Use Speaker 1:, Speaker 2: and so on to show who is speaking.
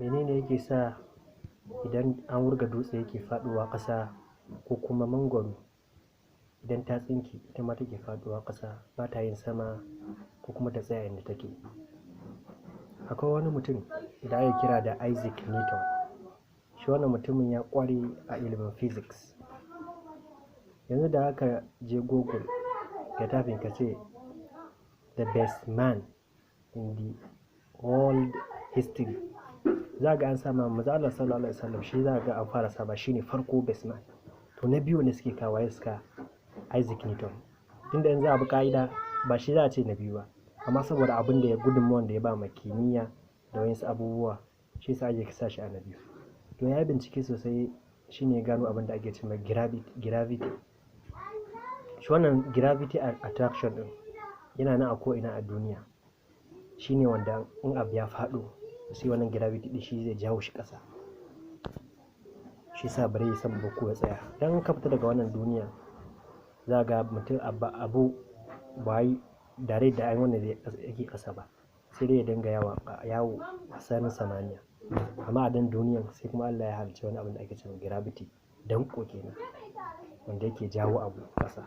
Speaker 1: menene yake sa idan an wurga dutse yake faɗuwa ƙasa, ko kuma mangwaro idan ta tsinke ita ma take faɗuwa ƙasa ba ta yin sama ko kuma ta tsaya inda take? Akwai wani mutum da ake kira da Isaac Newton. Shi wannan mutumin ya ƙware a ilimin physics. Yanzu da aka je Google ka tafin ka ce the best man in the world history, za ga an sama Manzo Allah sallallahu alaihi wasallam, shi za ga an fara saba shine farko best man. To na biyu ne suke kawo ya suka Isaac Newton. Tunda yanzu abu ka'ida ba shi za a ce na biyu ba, amma saboda abin da ya gudunmawar da ya ba ma kimiyya da wayansu abubuwa, shi yasa ake sa shi a na biyu. To ya yi bincike sosai, shine ya gano abin da ake cewa gravity. Shi wannan gravity attraction din yana nan a ko'ina a duniya. Shine wanda in abu ya faɗo sai wannan gravity din shi zai jawo shi ƙasa. Shi yasa bare yi sama ba ko ya tsaya. Dan ka fita daga wannan duniya za ga mutum abu ba yi dare da ai wanda yake ƙasa ba, sai dai ya dinga yawo a sararin samaniya. Amma a dan duniyan sai kuma Allah ya halicci wani abin da ake cewa gravity, danƙo kenan, wanda yake jawo abu ƙasa.